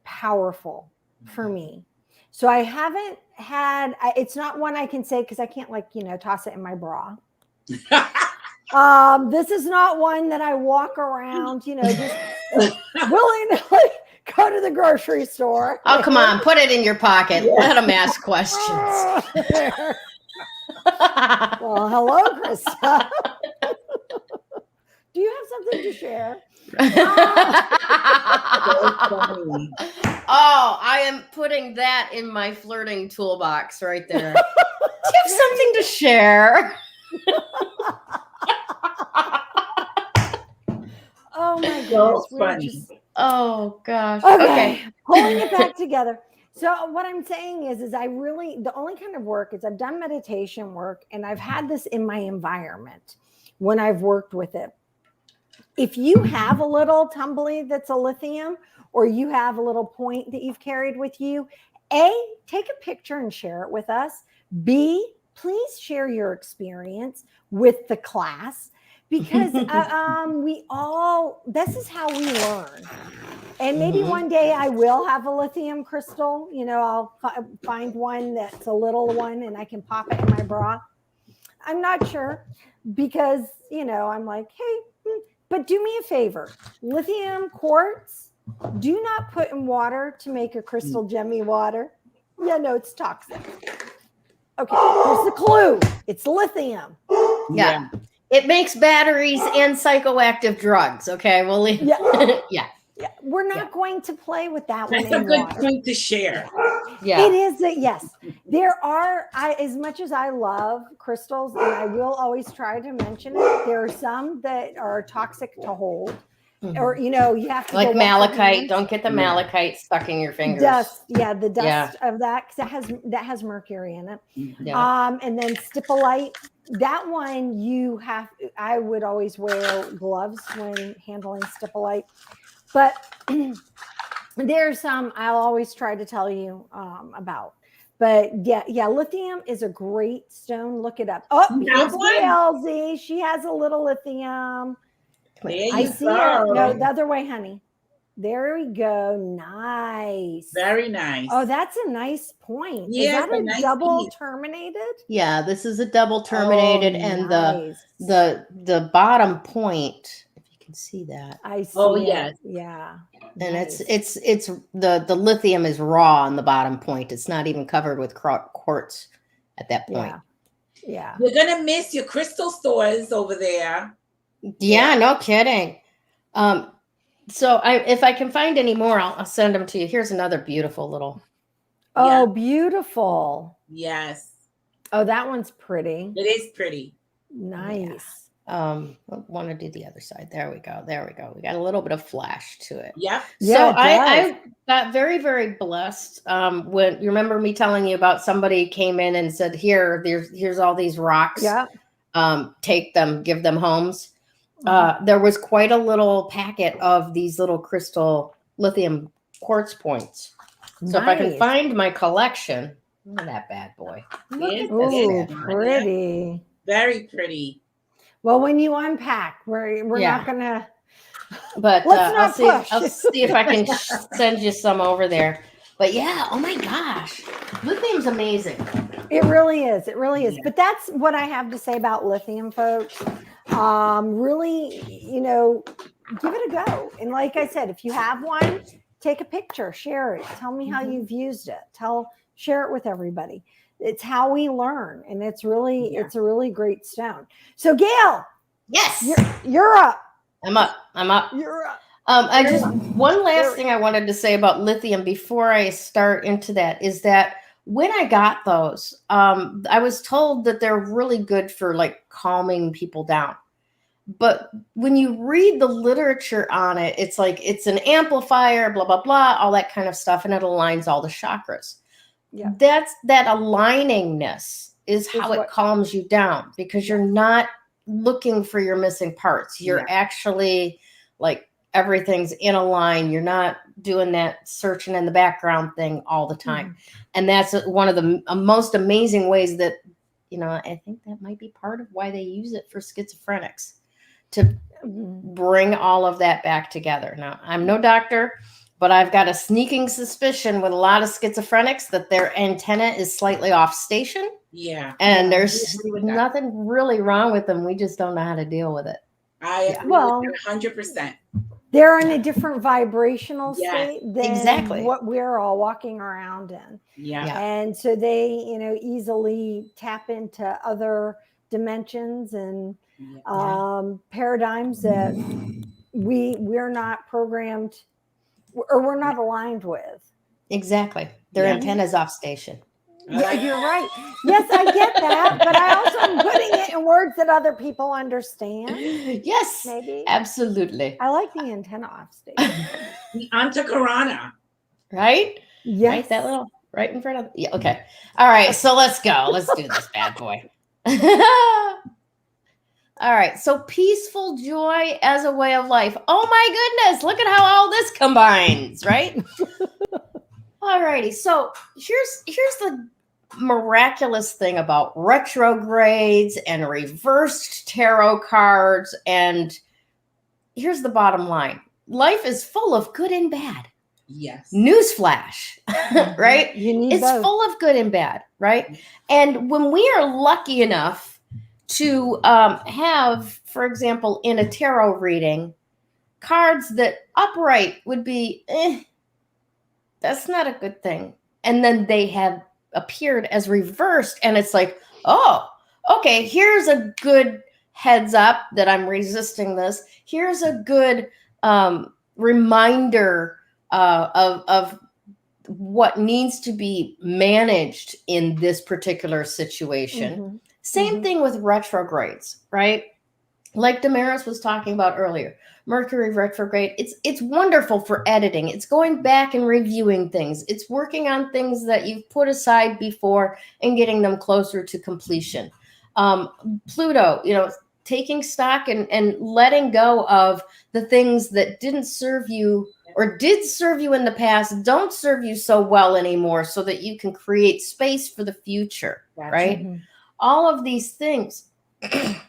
powerful for me. So I haven't had, it's not one I can say because I can't toss it in my bra. This is not one that I walk around, just willy-nilly go to the grocery store. Oh, come on. Put it in your pocket. Let them ask questions. Well, hello, Krista. Do you have something to share? Oh, I am putting that in my flirting toolbox right there. Do you have something to share? Oh my So goodness. funny. Oh gosh. Okay. Pulling it back together. So what I'm saying is the only kind of work is I've done meditation work and I've had this in my environment when I've worked with it. If you have a little tumbly that's a lithium, or you have a little point that you've carried with you, A, take a picture and share it with us. B, please share your experience with the class, because this is how we learn. And maybe one day I will have a lithium crystal. I'll find one that's a little one and I can pop it in my bra. I'm not sure, because, I'm like, hey, but do me a favor. Lithium quartz, do not put in water to make a crystal gemmy water. Yeah, no, it's toxic. Okay, here's the clue. It's lithium. Yeah. It makes batteries and psychoactive drugs. Okay, we'll leave. Yeah. We're not going to play with that one. That's a good point to share. Yeah, it is. Yes, there are. As much as I love crystals, and I will always try to mention it, there are some that are toxic to hold. Or you have to like malachite. Don't get the malachite stuck in your fingers. Dust, the dust of that, because that has mercury in it. And then stipulite. That one I would always wear gloves when handling stipulite. But there's some I'll always try to tell you about. But lithium is a great stone. Look it up. Oh, here's Gayle. She has a little lithium. I see it. No, the other way, honey. There we go. Nice. Very nice. Oh, that's a nice point. Yeah, is that a nice double piece. Terminated? Yeah, this is a double terminated, and the bottom point, if you can see that. I see. Oh, yes. Yeah. And nice. it's the lithium is raw on the bottom point. It's not even covered with quartz at that point. Yeah. You're gonna miss your crystal stores over there. Yeah, no kidding. So if I can find any more, I'll send them to you. Here's another beautiful little. Oh, beautiful. Yes. Oh, that one's pretty. It is pretty. Nice. I want to do the other side. There we go. We got a little bit of flash to it. Yeah. So I got very, very blessed. When you remember me telling you about somebody came in and said, here's all these rocks. Yeah. Take them, give them homes. There was quite a little packet of these little crystal lithium quartz points. So if I can find my collection, look at that bad boy. Oh, pretty. Very pretty. Well, when you unpack, we're not gonna. But I'll see if I can send you some over there. But yeah, oh my gosh, lithium's amazing. It really is. It really is. Yeah. But that's what I have to say about lithium, folks. Really, give it a go. And like I said, if you have one, take a picture, share it. Tell me how you've used it. Share it with everybody. It's how we learn, and it's a really great stone. So, Gayle, yes, you're up. I'm up. You're up. One last thing I wanted to say about lithium before I start into that is that when I got those, I was told that they're really good for like calming people down. But when you read the literature on it, it's like it's an amplifier, blah, blah, blah, all that kind of stuff. And it aligns all the chakras. Yeah. That aligningness is how it calms you down, because you're not looking for your missing parts. You're actually like everything's in a line. You're not doing that searching in the background thing all the time. Mm-hmm. And that's one of the most amazing ways that, I think that might be part of why they use it for schizophrenics, to bring all of that back together. Now, I'm no doctor, but I've got a sneaking suspicion with a lot of schizophrenics that their antenna is slightly off station. Yeah. And there's nothing really wrong with them. We just don't know how to deal with it. I agree with 100%. They're in a different vibrational state than what we're all walking around in. Yeah. And so they, easily tap into other dimensions and paradigms that we're not programmed or we're not aligned with. Exactly. Their antenna's off station. Yeah, you're right. Yes, I get that, but I also am putting it in words that other people understand. Yes, Maybe. absolutely. I like the antenna off stage. The Antakarana. Right? Yes. Right, that little right in front of. Yeah. Okay. All right. So let's go. Let's do this bad boy. All right. So peaceful joy as a way of life. Oh my goodness! Look at how all this combines, right? All righty. So here's the miraculous thing about retrogrades and reversed tarot cards. And here's the bottom line: life is full of good and bad. Yes. Newsflash, right? It's both. Full of good and bad, right? And when we are lucky enough to have, for example, in a tarot reading, cards that upright would be, that's not a good thing. And then they have appeared as reversed, and it's like, oh, okay, here's a good heads up that I'm resisting this. Here's a good reminder of what needs to be managed in this particular situation. Mm-hmm. Same thing with retrogrades, right? Like Damaris was talking about earlier, Mercury retrograde, it's wonderful for editing. It's going back and reviewing things. It's working on things that you've put aside before and getting them closer to completion. Pluto, taking stock and letting go of the things that didn't serve you or did serve you in the past, don't serve you so well anymore, so that you can create space for the future, right? Mm-hmm. All of these things. I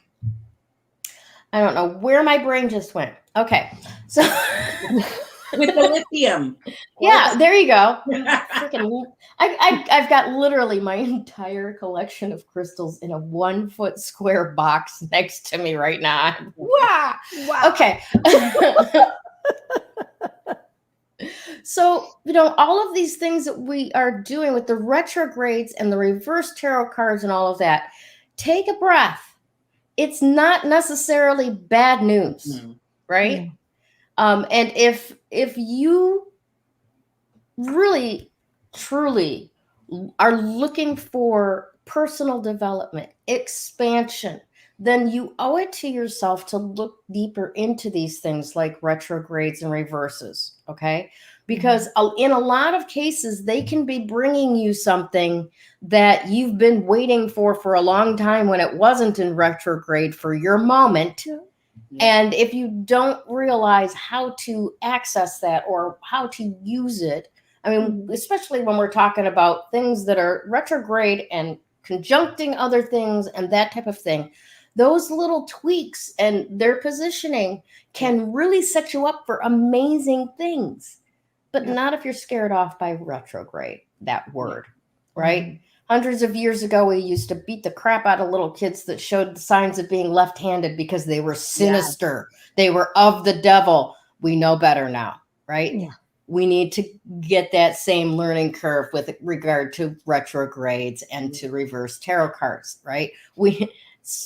don't know where my brain just went. Okay. So with the lithium. Yeah, there you go. Freaking, I've got literally my entire collection of crystals in a 1 foot square box next to me right now. Wow. Okay. So, all of these things that we are doing with the retrogrades and the reverse tarot cards and all of that, take a breath. It's not necessarily bad news, right? And if you really, truly are looking for personal development, expansion, then you owe it to yourself to look deeper into these things like retrogrades and reverses, okay? Because in a lot of cases, they can be bringing you something that you've been waiting for a long time when it wasn't in retrograde for your moment. Yeah. And if you don't realize how to access that or how to use it, I mean, especially when we're talking about things that are retrograde and conjuncting other things and that type of thing, those little tweaks and their positioning can really set you up for amazing things, but not if you're scared off by retrograde, that word, right? Hundreds of years ago, we used to beat the crap out of little kids that showed the signs of being left-handed because they were sinister. Yes. They were of the devil. We know better now, right? Yeah. We need to get that same learning curve with regard to retrogrades and to reverse tarot cards, right?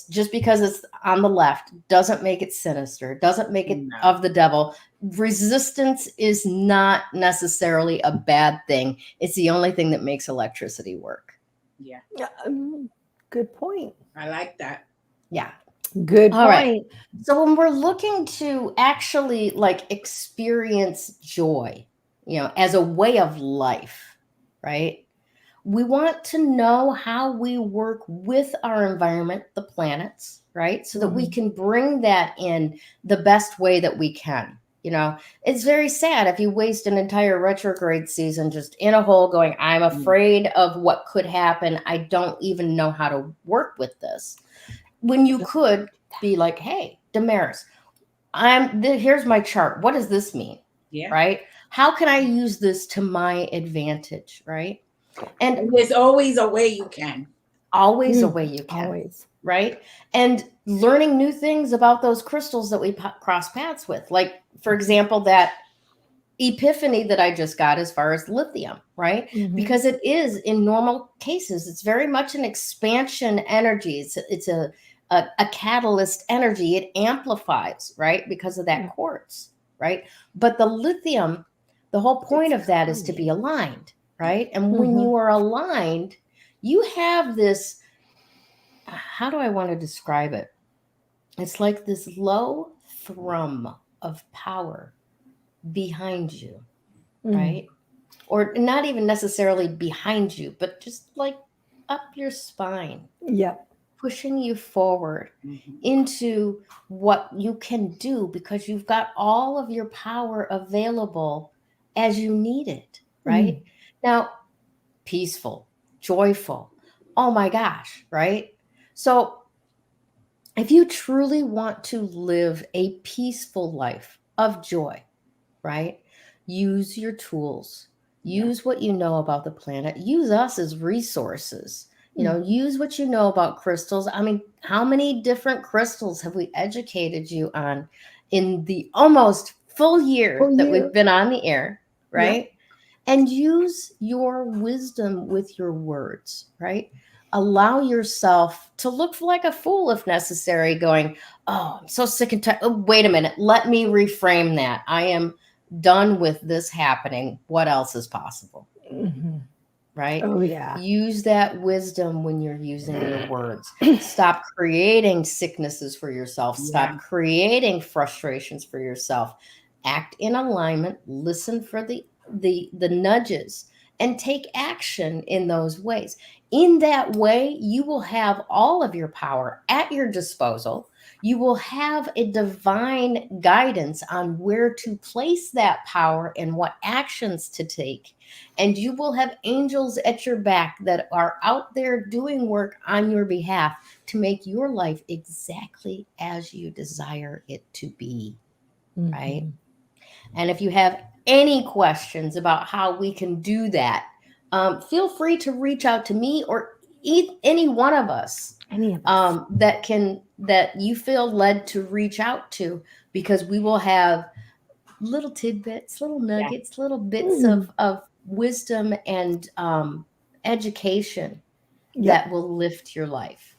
Just because it's on the left doesn't make it sinister, doesn't make it of the devil. Resistance is not necessarily a bad thing. It's the only thing that makes electricity work. Yeah. Good point. I like that. Yeah. Good point. Right. So when we're looking to actually experience joy, as a way of life, right? We want to know how we work with our environment, the planets, right? So that we can bring that in the best way that we can. It's very sad if you waste an entire retrograde season just in a hole going, I'm afraid of what could happen. I don't even know how to work with this. When you could be like, hey, Damaris, here's my chart. What does this mean? Yeah. Right? How can I use this to my advantage? Right? And there's always a way you can. Always a way you can. Always. Right? And learning new things about those crystals that we cross paths with. Like, for example, that epiphany that I just got as far as lithium, right? Because it is, in normal cases, it's very much an expansion energy. It's a catalyst energy. It amplifies, right? Because of that quartz, right? But the lithium, the whole point of that is to be aligned, right? And when you are aligned, you have this, how do I want to describe it? It's like this low thrum of power behind you, right? Or not even necessarily behind you, but just like up your spine. Yeah. Pushing you forward into what you can do, because you've got all of your power available as you need it, right? Now, peaceful, joyful. Oh my gosh, right? So if you truly want to live a peaceful life of joy, right? Use your tools. Use what you know about the planet. Use us as resources. Use what you know about crystals. I mean, how many different crystals have we educated you on in the almost full year that we've been on the air, right? Yeah. And use your wisdom with your words, right? Allow yourself to look like a fool if necessary, going, oh, I'm so sick and tired. Oh, wait a minute. Let me reframe that. I am done with this happening. What else is possible? Right? Oh, yeah. Use that wisdom when you're using your words. Stop creating sicknesses for yourself. Stop creating frustrations for yourself. Act in alignment. Listen for the nudges and take action in those ways. In that way, you will have all of your power at your disposal. You will have a divine guidance on where to place that power and what actions to take. And you will have angels at your back that are out there doing work on your behalf to make your life exactly as you desire it to be, right? And if you have any questions about how we can do that, feel free to reach out to me or any one of us. That you feel led to reach out to, because we will have little tidbits, little nuggets, little bits of wisdom and education that will lift your life.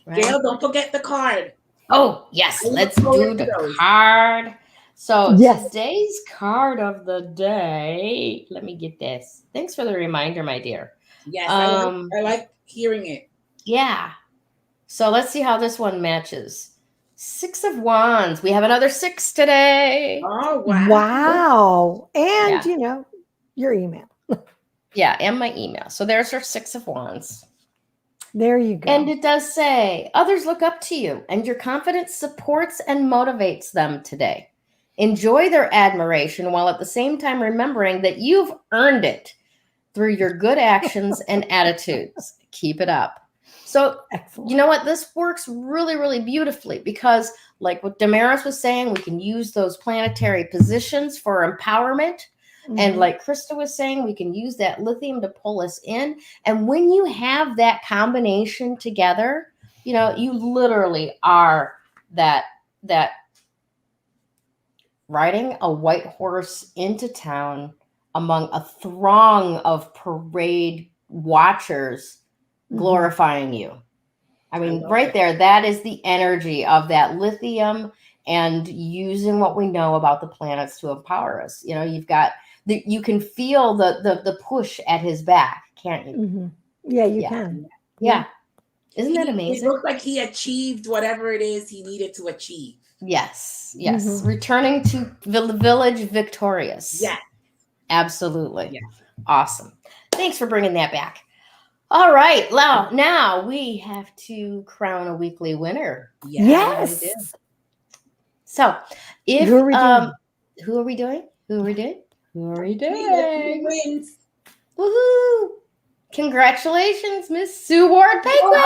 Right? Gayle, don't forget the card. Oh, yes. Let's do the card. So today's card of the day, let me get this. Thanks for the reminder, my dear. Yes, I like hearing it. Yeah. So let's see how this one matches. 6 of Wands. We have another 6 today. Oh, wow. Wow. And, your email. Yeah, and my email. So there's our 6 of Wands. There you go. And it does say, others look up to you, and your confidence supports and motivates them today. Enjoy their admiration while at the same time remembering that you've earned it through your good actions and attitudes. Keep it up. So, you know what? This works really, really beautifully, because like what Damaris was saying, we can use those planetary positions for empowerment. And like Krista was saying, we can use that lithium to pull us in. And when you have that combination together, you literally are that riding a white horse into town among a throng of parade watchers glorifying you. I mean, right there, that is the energy of that lithium and using what we know about the planets to empower us. You've got you can feel the push at his back, can't you? Yeah, you can. Yeah. Isn't that amazing? It looked like he achieved whatever it is he needed to achieve. Yes. Returning to the village victorious. Yeah. Absolutely. Yeah. Awesome. Thanks for bringing that back. All right. Now we have to crown a weekly winner. Yes. So if who are we doing? Wins. Woohoo! Congratulations, Miss Sue Ward Penguin!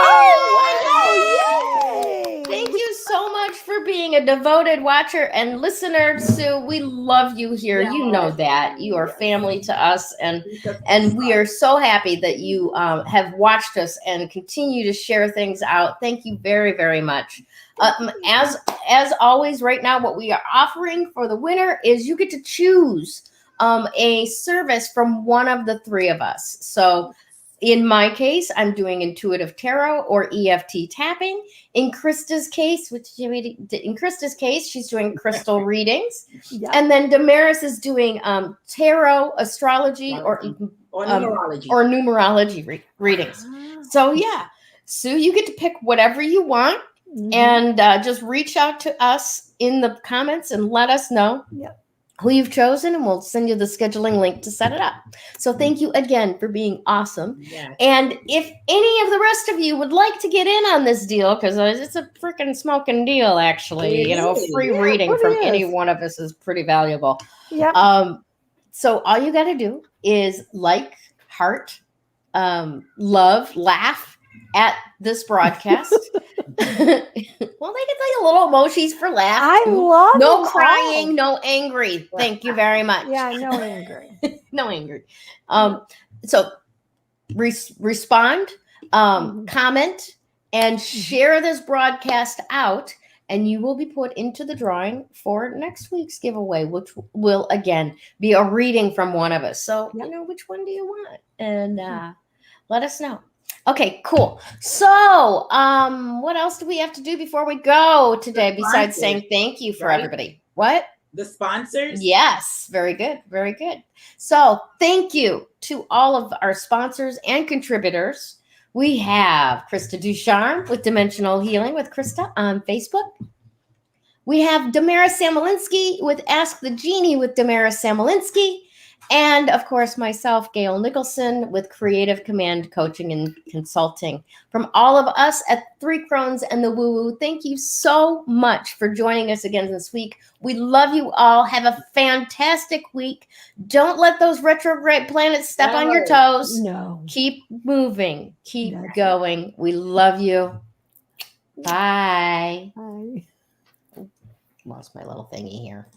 Yay! Thank you so much for being a devoted watcher and listener, Sue. We love you here. You know that. You are family to us, and we are so happy that you have watched us and continue to share things out. Thank you very, very much. As always, right now, what we are offering for the winner is you get to choose a service from one of the 3 of us. So in my case, I'm doing intuitive tarot or EFT tapping. In Krista's case, she's doing crystal readings. And then Damaris is doing tarot, astrology, or or numerology, readings. So yeah, Sue, you get to pick whatever you want, and just reach out to us in the comments and let us know who you've chosen, and we'll send you the scheduling link to set it up. So thank you again for being awesome. Yes. And if any of the rest of you would like to get in on this deal, because it's a freaking smoking deal, actually, a free reading from any one of us is pretty valuable. Yeah. So all you got to do is like, heart, love, laugh at this broadcast. Well, they get like little emojis for laugh. I love no crying, no angry. Thank you very much. Yeah, no angry. No angry. So respond, comment, and share this broadcast out, and you will be put into the drawing for next week's giveaway, which will again be a reading from one of us. So which one do you want? And let us know. Okay, cool. So, what else do we have to do before we go today besides saying thank you for everybody? What? The sponsors? Yes, very good. Very good. So, thank you to all of our sponsors and contributors. We have Krista Ducharme with Dimensional Healing with Krista on Facebook. We have Damaris Samolinski with Ask the Genie with Damaris Samolinski. And of course, myself, Gayle Nicholson, with Creative Command Coaching and Consulting. From all of us at Three Crones and the Woo Woo, thank you so much for joining us again this week. We love you all. Have a fantastic week. Don't let those retrograde planets step on your toes. No. Keep moving. Keep going. We love you. Bye. Bye. Lost my little thingy here.